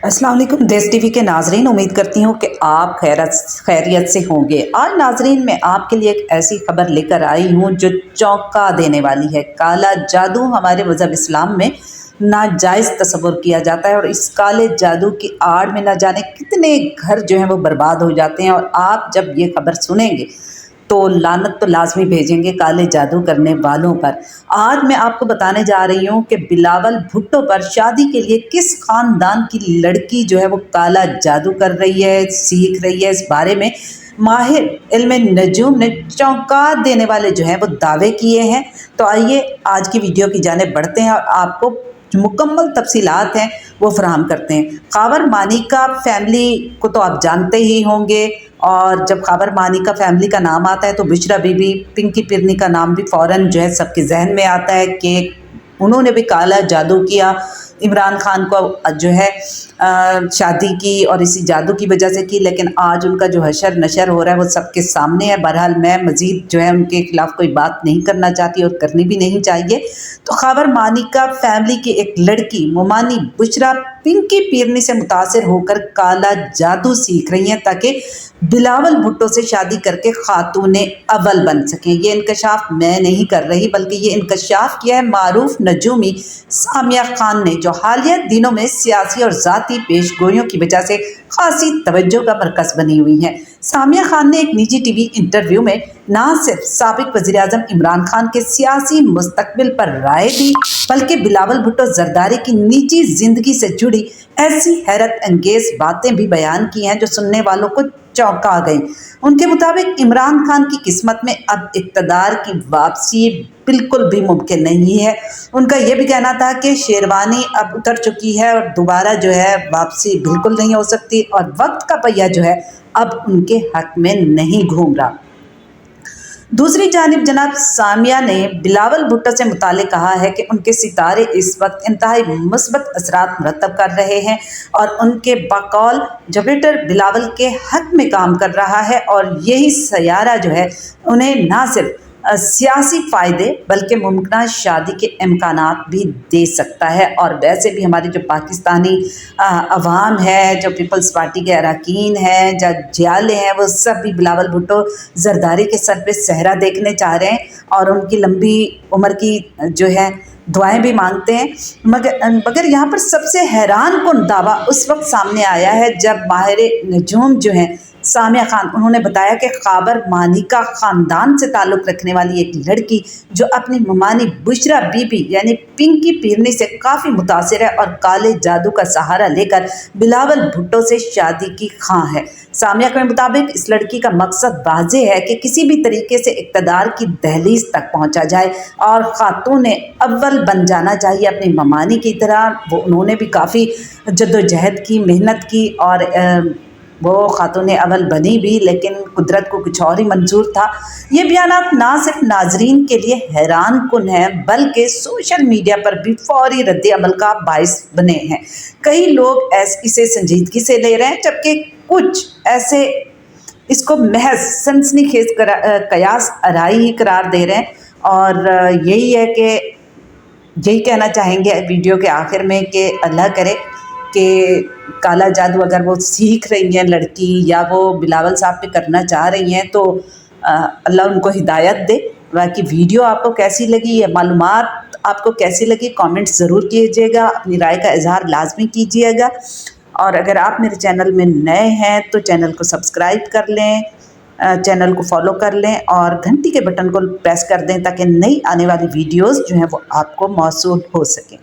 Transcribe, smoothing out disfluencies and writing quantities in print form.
अस्सलाम वालेकुम देश टीवी के नाजरीन, उम्मीद करती हूँ कि आप खैरियत से होंगे। आज नाजरीन मैं आपके लिए एक ऐसी खबर लेकर आई हूँ जो चौंका देने वाली है। काला जादू हमारे मज़हब इस्लाम में नाजायज़ तस्वुर किया जाता है और इस काले जादू की आड़ में न जाने कितने घर जो हैं वो बर्बाद हो जाते हैं। और आप जब ये खबर सुनेंगे तो लानत तो लाजमी भेजेंगे काले जादू करने वालों पर। आज मैं आपको बताने जा रही हूँ कि बिलावल भुट्टो पर शादी के लिए किस ख़ानदान की लड़की जो है वो काला जादू कर रही है, सीख रही है। इस बारे में माहिर इल्म नजूम ने चौंका देने वाले जो हैं वो दावे किए हैं। तो आइए आज की वीडियो की जानिब बढ़ते हैं और आपको जो मुकम्मल तफसीलात हैं वो फराहम करते हैं। ख़ावर मानिका फैमिली को तो आप जानते ही होंगे, और जब ख़ावर मानिका फैमिली का नाम आता है तो बुशरा बीबी, पिंकी पिरनी का नाम भी फ़ौरन जो है सबके जहन में आता है कि उन्होंने भी काला जादू किया, इमरान खान को जो है शादी की और इसी जादू की वजह से की। लेकिन आज उनका जो हशर नशर हो रहा है वो सबके सामने है। बहरहाल मैं मज़ीद जो है उनके ख़िलाफ़ कोई बात नहीं करना चाहती और करनी भी नहीं चाहिए। तो ख़ावर मानिका फैमिली की एक लड़की मोमानी बुशरा पिंकी पिरनी से मुतासिर होकर काला जादू सीख रही हैं ताकि बिलावल भुट्टो से शादी करके खातूने अव्वल बन सकें। ये इंकशाफ मैं नहीं कर रही, बल्कि ये इंकशाफ किया है मारूफ नजूमी सामिया खान ने, जो हालिया दिनों में सियासी और ज़ाती पेशगोइयों की वजह से खासी तवज्जो का मरकज़ बनी हुई हैं। सामिया खान ने एक निजी टीवी इंटरव्यू में ना सिर्फ साबिक वज़ीर-ए-आज़म इमरान खान के सियासी मुस्तकबिल पर राय दी, बल्कि बिलावल भुट्टो ज़रदारी की निजी ज़िंदगी से जुड़ी ऐसी हैरत अंगेज़ बातें भी बयान की हैं जो सुनने वालों को चौंका गई। उनके मुताबिक इमरान खान की किस्मत में अब इक़्तिदार की वापसी बिल्कुल भी मुमकिन नहीं है। उनका यह भी कहना था कि शेरवानी अब उतर चुकी है और दोबारा जो है वापसी बिल्कुल नहीं हो सकती, और वक्त का पहिया जो है अब उनके हक में नहीं घूम रहा। दूसरी जानिब जनाब सामिया ने बिलावल भुट्टो से मुतालिक कहा है कि उनके सितारे इस वक्त इंतहाई मुस्बत असरात मुरतब कर रहे हैं और उनके बकौल जुपिटर बिलावल के हक में काम कर रहा है, और यही सयारा जो है उन्हें ना सिर्फ सियासी फ़ायदे बल्कि मुमकिन शादी के इम्कानात भी दे सकता है। और वैसे भी हमारी जो पाकिस्तानी अवाम है, जो पीपल्स पार्टी के अरकान हैं, जो जियाले हैं, वो सब भी बिलावल भुट्टो ज़रदारी के सर पे सहरा देखने चाह रहे हैं और उनकी लंबी उम्र की जो है दुआएं भी मांगते हैं। मगर यहाँ पर सबसे हैरान कुन दावा उस वक्त सामने आया है जब माहिर नजूम जो हैं सामिया खान, उन्होंने बताया कि ख़ावर मानिका ख़ानदान से ताल्लुक़ रखने वाली एक लड़की जो अपनी ममानी बुशरा बीबी यानी पिंकी पिरनी से काफ़ी मुतासिर है और काले जादू का सहारा लेकर बिलावल भुट्टो से शादी की ख़्वाह है। सामिया के मुताबिक इस लड़की का मकसद वाज़ेह है कि किसी भी तरीके से इक़्तिदार की दहलीज तक पहुँचा जाए और ख़ातून अव्वल बन जाना चाहिए अपनी ममानी की तरह। वो उन्होंने भी काफ़ी जद्दोजहद की, मेहनत की और वो खातून अव्वल बनी भी, लेकिन कुदरत को कुछ और ही मंजूर था। ये बयानात ना सिर्फ नाजरीन के लिए हैरान कुन है बल्कि सोशल मीडिया पर भी फौरी रद्द अमल का बाइस बने हैं। कई लोग इसे संजीदगी से ले रहे हैं, जबकि कुछ ऐसे इसको महज सनसनीखेज कयास आराई ही करार दे रहे हैं। और यही है कि यही कहना चाहेंगे वीडियो के आखिर में कि अल्लाह करे कि काला जादू अगर वो सीख रही हैं लड़की या वो बिलावल साहब पे करना चाह रही हैं तो अल्लाह उनको हिदायत दे। बाकी वीडियो आपको कैसी लगी, ये मालूमात आपको कैसी लगी, कमेंट्स ज़रूर कीजिएगा, अपनी राय का इजहार लाजमी कीजिएगा। और अगर आप मेरे चैनल में नए हैं तो चैनल को सब्सक्राइब कर लें, चैनल को फॉलो कर लें और घंटी के बटन को प्रेस कर दें ताकि नई आने वाली वीडियोज़ जो हैं वो आपको मौसूल हो सकें।